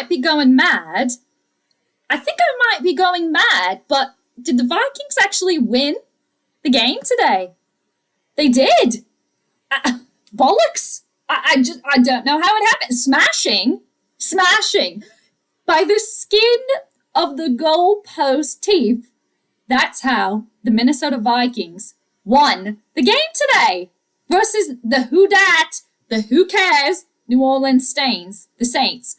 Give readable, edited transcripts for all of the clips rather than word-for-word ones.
might be going mad. I think I might be going mad, but did the Vikings actually win the game today? They did. Bollocks. I don't know how it happened. Smashing by the skin of the goalpost teeth. That's how the Minnesota Vikings won the game today versus the who dat, the who cares New Orleans the Saints.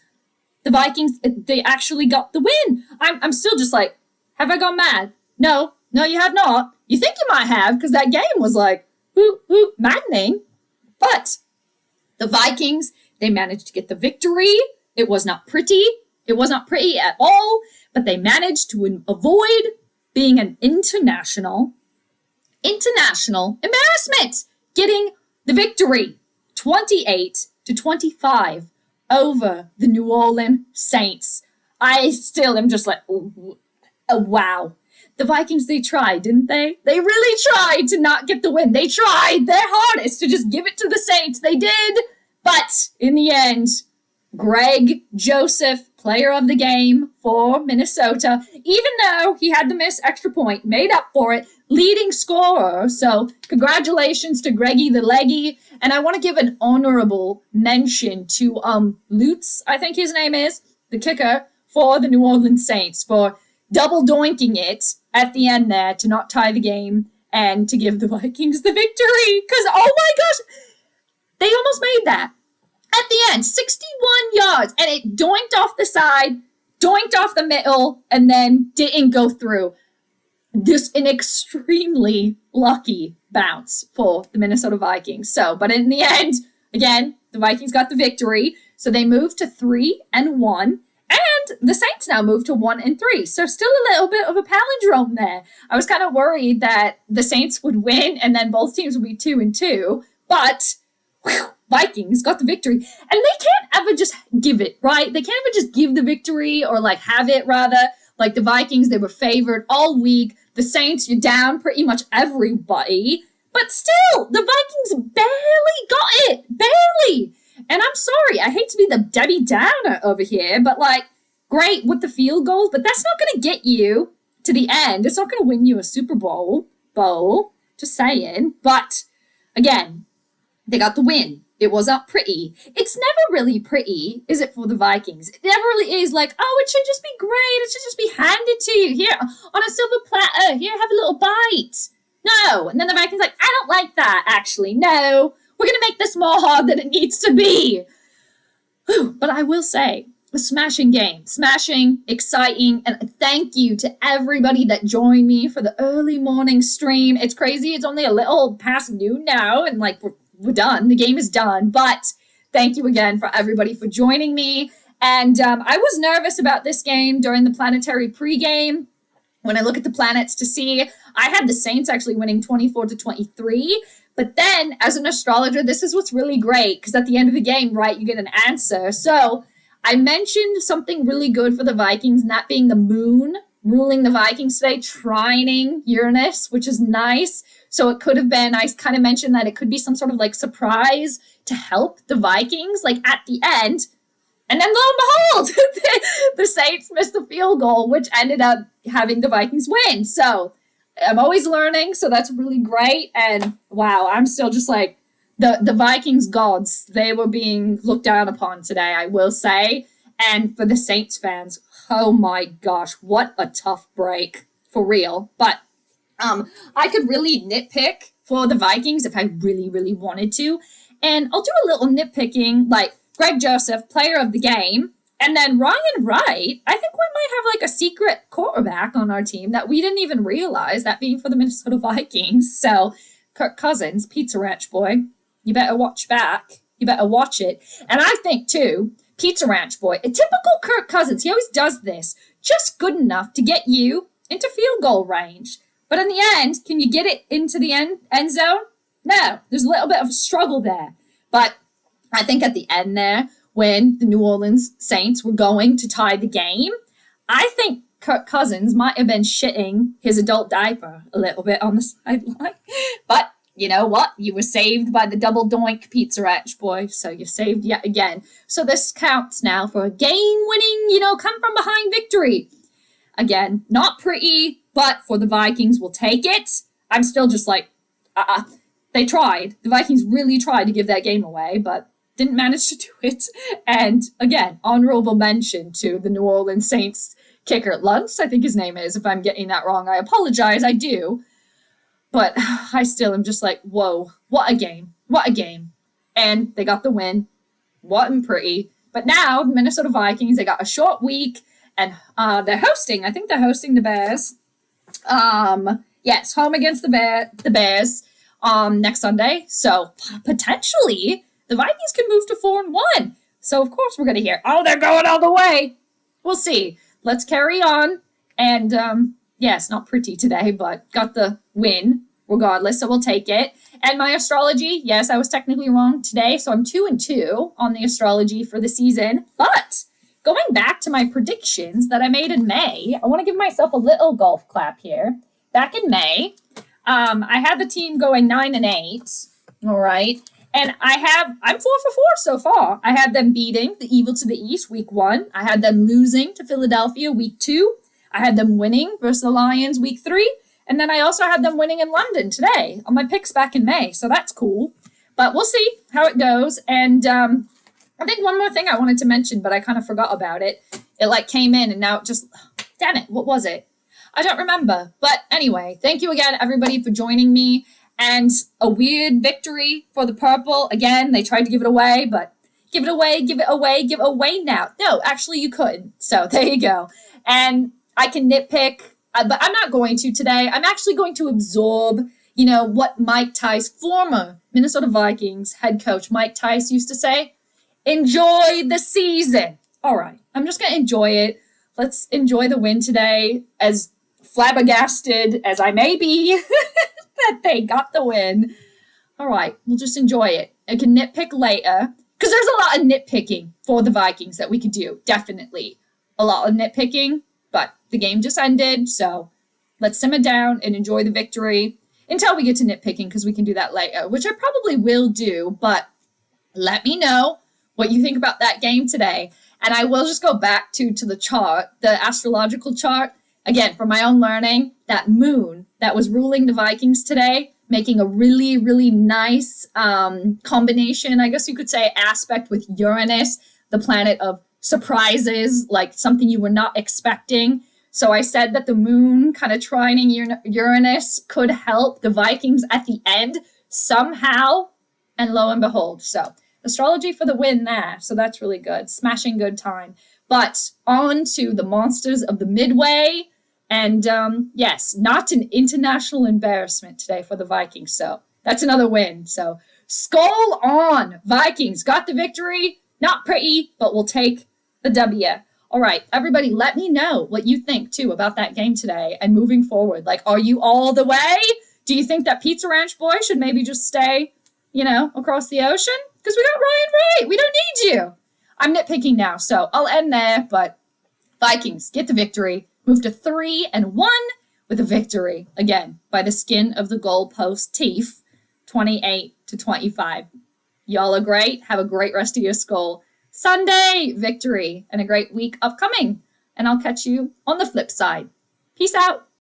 The Vikings, they actually got the win. I'm still just like, have I gone mad? No, you have not. You think you might have, because that game was like, maddening. But the Vikings, they managed to get the victory. It was not pretty. It was not pretty at all, but they managed to avoid being an international embarrassment, getting the victory 28-25 over the New Orleans Saints. I still am just like, wow. The Vikings, they tried, didn't they? They really tried to not get the win. They tried their hardest to just give it to the Saints. They did. But in the end, Greg Joseph, player of the game for Minnesota, even though he had the missed extra point, made up for it, leading scorer. So congratulations to Greggy the Leggy. And I want to give an honorable mention to Lutz, I think his name is, the kicker for the New Orleans Saints, for double doinking it at the end there to not tie the game and to give the Vikings the victory. Because, oh my gosh, they almost made that. At the end, 61 yards, and it doinked off the side, doinked off the middle, and then didn't go through. This an extremely lucky bounce for the Minnesota Vikings. So, but in the end, again, the Vikings got the victory. So they moved to 3-1, and the Saints now moved to 1-3. So still a little bit of a palindrome there. I was kind of worried that the Saints would win and then both teams would be 2-2, but Vikings got the victory. And they can't ever just give it, right? They can't ever just give the victory or like have it rather. Like the Vikings, they were favored all week. The Saints, you're down pretty much everybody. But still, the Vikings barely got it. Barely. And I'm sorry, I hate to be the Debbie Downer over here, but like, great with the field goals, but that's not going to get you to the end. It's not going to win you a Super Bowl. Just saying. But again, they got the win. It was not pretty. It's never really pretty, is it, for the Vikings? It never really is like, oh, it should just be great. It should just be handed to you here on a silver platter. Here, have a little bite. No. And then the Vikings like, I don't like that, actually. No. We're going to make this more hard than it needs to be. Whew. But I will say, a smashing game. Smashing, exciting, and thank you to everybody that joined me for the early morning stream. It's crazy. It's only a little past noon now, and like we're done. The game is done. But thank you again for everybody for joining me. And I was nervous about this game during the planetary pregame. When I look at the planets to see, I had the Saints actually winning 24-23. But then, as an astrologer, this is what's really great, because at the end of the game, right, you get an answer. So I mentioned something really good for the Vikings, and that being the moon ruling the Vikings today, trining Uranus, which is nice. So it could have been, I kind of mentioned that it could be some sort of like surprise to help the Vikings, like at the end. And then lo and behold, the Saints missed the field goal, which ended up having the Vikings win. So I'm always learning, so that's really great. And wow, I'm still just like, the Vikings gods, they were being looked down upon today, I will say. And for the Saints fans, oh my gosh, what a tough break, for real. But I could really nitpick for the Vikings if I really, really wanted to. And I'll do a little nitpicking, like Greg Joseph, player of the game, and then Ryan Wright. I think we might have like a secret quarterback on our team that we didn't even realize, that being for the Minnesota Vikings. So Kirk Cousins, Pizza Ranch boy, you better watch back. You better watch it. And I think, too, Pizza Ranch boy, a typical Kirk Cousins, he always does this, just good enough to get you into field goal range. But in the end, can you get it into the end zone? No, there's a little bit of a struggle there. But I think at the end there, when the New Orleans Saints were going to tie the game, I think Kirk Cousins might have been shitting his adult diaper a little bit on the sideline. But you know what? You were saved by the double doink pizza ranch, boy. So you're saved yet again. So this counts now for a game-winning, come from behind victory. Again, not pretty, but for the Vikings, we'll take it. I'm still just like, they tried. The Vikings really tried to give that game away, but didn't manage to do it. And again, honorable mention to the New Orleans Saints kicker, Luntz, I think his name is. If I'm getting that wrong, I apologize. I do. But I still am just like, whoa, what a game. What a game. And they got the win. Wasn't pretty. But now, the Minnesota Vikings, they got a short week, and they're hosting. I think they're hosting the Bears. Yes, home against the Bears next Sunday. So potentially, the Vikings can move to 4-1. So, of course, we're going to hear, oh, they're going all the way. We'll see. Let's carry on. And, yes, not pretty today, but got the win regardless, so we'll take it. And my astrology, yes, I was technically wrong today, so I'm 2-2 on the astrology for the season. But going back to my predictions that I made in May, I want to give myself a little golf clap here. Back in May, I had the team going 9-8, all right? And I'm 4 for 4 so far. I had them beating the Evil to the East week 1. I had them losing to Philadelphia week 2. I had them winning versus the Lions week 3. And then I also had them winning in London today on my picks back in May. So that's cool. But we'll see how it goes. And I think one more thing I wanted to mention, but I kind of forgot about it. It came in and now it just, damn it, what was it? I don't remember. But anyway, thank you again, everybody, for joining me. And a weird victory for the Purple. Again, they tried to give it away, but give it away now. No, actually you couldn't. So there you go. And I can nitpick, but I'm not going to today. I'm actually going to absorb, what Mike Tice, former Minnesota Vikings head coach Mike Tice used to say, enjoy the season. All right, I'm just going to enjoy it. Let's enjoy the win today, as flabbergasted as I may be that they got the win. All right, we'll just enjoy it. I can nitpick later, because there's a lot of nitpicking for the Vikings that we could do, definitely. A lot of nitpicking. But the game just ended, so let's simmer down and enjoy the victory until we get to nitpicking, because we can do that later, which I probably will do. But let me know what you think about that game today. And I will just go back to the chart, the astrological chart. Again, for my own learning, that moon that was ruling the Vikings today, making a really, really nice combination, I guess you could say, aspect with Uranus, the planet of surprises, like something you were not expecting. So I said that the moon kind of trining Uranus could help the Vikings at the end somehow, and lo and behold. So astrology for the win there. So that's really good. Smashing good time. But on to the monsters of the Midway. And yes, not an international embarrassment today for the Vikings. So that's another win. So Skol on! Vikings got the victory. Not pretty, but we'll take the W. All right, everybody, let me know what you think, too, about that game today and moving forward. Are you all the way? Do you think that Pizza Ranch boy should maybe just stay, across the ocean? Because we got Ryan Wright. We don't need you. I'm nitpicking now, so I'll end there. But Vikings get the victory. Move to 3-1 with a victory. Again, by the skin of the goalpost teeth, 28-25. Y'all are great. Have a great rest of your Skol Sunday victory and a great week upcoming. And I'll catch you on the flip side. Peace out.